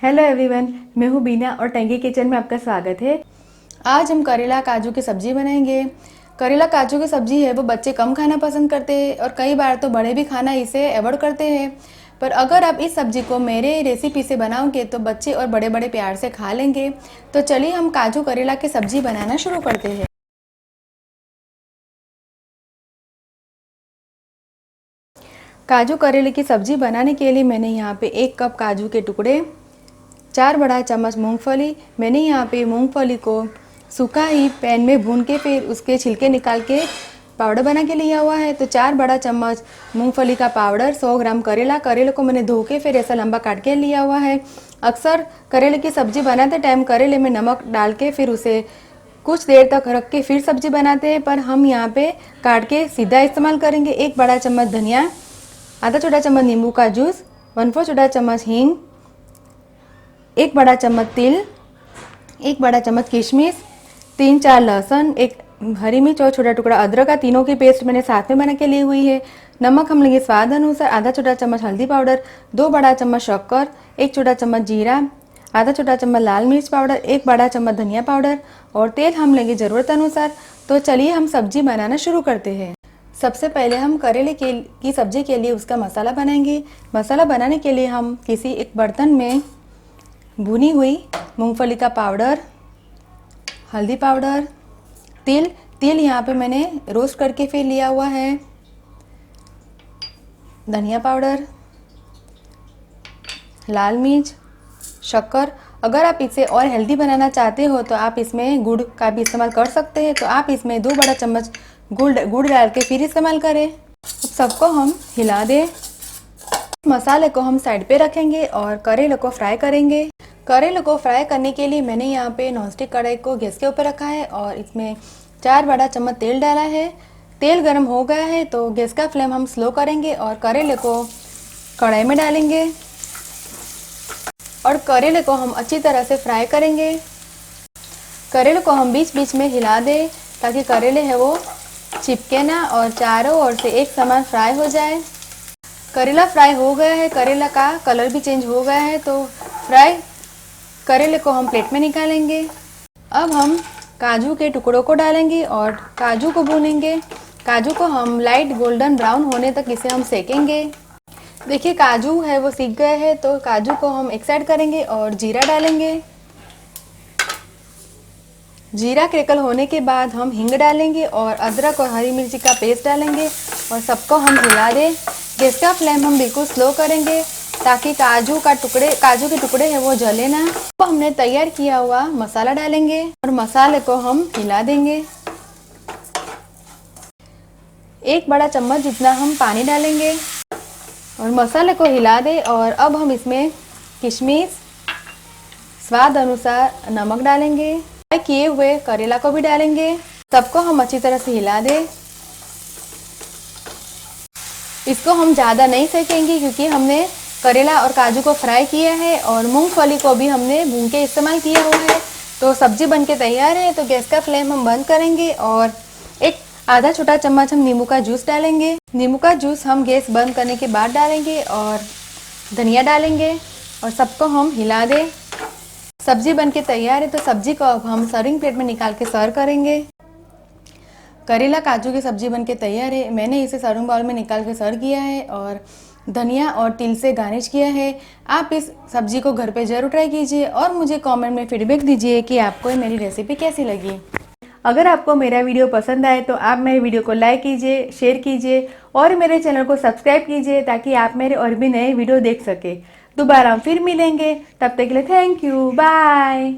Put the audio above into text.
Hello everyone, मैं हूँ बीना और टंगी किचन में आपका स्वागत है। आज हम करेला काजू की सब्ज़ी बनाएंगे। करेला काजू की सब्ज़ी है वो बच्चे कम खाना पसंद करते हैं और कई बार तो बड़े भी खाना इसे अवॉइड करते हैं। पर अगर आप इस सब्ज़ी को मेरे रेसिपी से बनाओगे तो बच्चे और बड़े बड़े प्यार से खा लेंगे। तो चलिए हम काजू करेला की सब्ज़ी बनाना शुरू करते हैं। काजू करेले की सब्ज़ी बनाने के लिए मैंने यहाँ पे 1 कप काजू के टुकड़े, 4 बड़ा चम्मच मूंगफली। मैंने यहाँ पे मूंगफली को सूखा ही पैन में भून के फिर उसके छिलके निकाल के पाउडर बना के लिया हुआ है। तो 4 बड़ा चम्मच मूंगफली का पाउडर, 100 ग्राम करेले को मैंने धो के फिर ऐसा लंबा काट के लिया हुआ है। अक्सर करेले की सब्ज़ी बनाते टाइम करेले में नमक डाल के फिर उसे कुछ देर तक रख के फिर सब्ज़ी बनाते हैं, पर हम यहाँ पे काट के सीधा इस्तेमाल करेंगे। 1 बड़ा चम्मच धनिया, आधा छोटा चम्मच नींबू का जूस, 1/4 छोटा चम्मच हींग, 1 बड़ा चम्मच तिल, 1 बड़ा चम्मच किशमिश, 3-4 लहसुन, 1 हरी मिर्च और छोटा टुकड़ा अदरक का तीनों की पेस्ट मैंने साथ में बना के ली हुई है। नमक हम लेंगे स्वाद अनुसार, आधा छोटा चम्मच हल्दी पाउडर, 2 बड़ा चम्मच शक्कर, 1 छोटा चम्मच जीरा, आधा छोटा चम्मच लाल मिर्च पाउडर, 1 बड़ा चम्मच धनिया पाउडर और तेल हम लेंगे ज़रूरत अनुसार। तो चलिए हम सब्जी बनाना शुरू करते हैं। सबसे पहले हम करेले की सब्जी के लिए उसका मसाला बनाएंगे। मसाला बनाने के लिए हम किसी एक बर्तन में भुनी हुई मूंगफली का पाउडर, हल्दी पाउडर, तिल यहाँ पे मैंने रोस्ट करके फिर लिया हुआ है, धनिया पाउडर, लाल मिर्च, शक्कर। अगर आप इसे और हेल्दी बनाना चाहते हो तो आप इसमें गुड़ का भी इस्तेमाल कर सकते हैं। तो आप इसमें 2 बड़ा चम्मच गुड़ डाल के फिर इस्तेमाल करें। अब सबको हम हिला दें। मसाले को हम साइड पे रखेंगे और करेले को फ्राई करेंगे। करेले को फ्राई करने के लिए मैंने यहाँ पे नॉनस्टिक कढ़ाई को गैस के ऊपर रखा है और इसमें 4 बड़ा चम्मच तेल डाला है। तेल गर्म हो गया है तो गैस का फ्लेम हम स्लो करेंगे और करेले को कढ़ाई में डालेंगे और करेले को हम अच्छी तरह से फ्राई करेंगे। करेले को हम बीच बीच में हिला दें ताकि करेले है वो चिपके ना और चारों ओर से एक समान फ्राई हो जाए। करेला फ्राई हो गया है, करेला का कलर भी चेंज हो गया है। तो फ्राई करेले को हम प्लेट में निकालेंगे। अब हम काजू के टुकड़ों को डालेंगे और काजू को भूनेंगे। काजू को हम लाइट गोल्डन ब्राउन होने तक इसे हम सेकेंगे। देखिए काजू है वो सीख गए हैं तो काजू को हम एक साइड करेंगे और जीरा डालेंगे। जीरा क्रैकल होने के बाद हम हींग डालेंगे और अदरक और हरी मिर्ची का पेस्ट डालेंगे और सबको हम हिला दें। गैस का फ्लेम हम बिल्कुल स्लो करेंगे ताकि काजू के टुकड़े हैं वो जले ना। तो हमने तैयार किया हुआ मसाला डालेंगे और मसाले को हम हिला देंगे। 1 बड़ा चम्मच जितना हम पानी डालेंगे और मसाले को हिला दें। और अब हम इसमें किशमिश, स्वाद अनुसार नमक डालेंगे, फ्राई किए हुए करेला को भी डालेंगे। सबको हम अच्छी तरह से हिला दें। इसको हम ज़्यादा नहीं सेकेंगे क्योंकि हमने करेला और काजू को फ्राई किया है और मूंगफली को भी हमने भून के इस्तेमाल किया हुआ है। तो सब्जी बनके तैयार है। तो गैस का फ्लेम हम बंद करेंगे और आधा छोटा चम्मच हम नींबू का जूस डालेंगे। नींबू का जूस हम गैस बंद करने के बाद डालेंगे और धनिया डालेंगे और सबको हम हिला दें। सब्जी बनके तैयार है। तो सब्जी को अब हम सर्विंग प्लेट में निकाल के सर्व करेंगे। करेला काजू की सब्जी बनके तैयार है। मैंने इसे सर्विंग बाउल में निकाल के सर्व किया है और धनिया और तिल से गार्निश किया है। आप इस सब्जी को घर पे ज़रूर ट्राई कीजिए और मुझे कमेंट में फीडबैक दीजिए कि आपको मेरी रेसिपी कैसी लगी। अगर आपको मेरा वीडियो पसंद आए तो आप मेरे वीडियो को लाइक कीजिए, शेयर कीजिए और मेरे चैनल को सब्सक्राइब कीजिए ताकि आप मेरे और भी नए वीडियो देख सके। दोबारा फिर मिलेंगे, तब तक के लिए थैंक यू, बाय।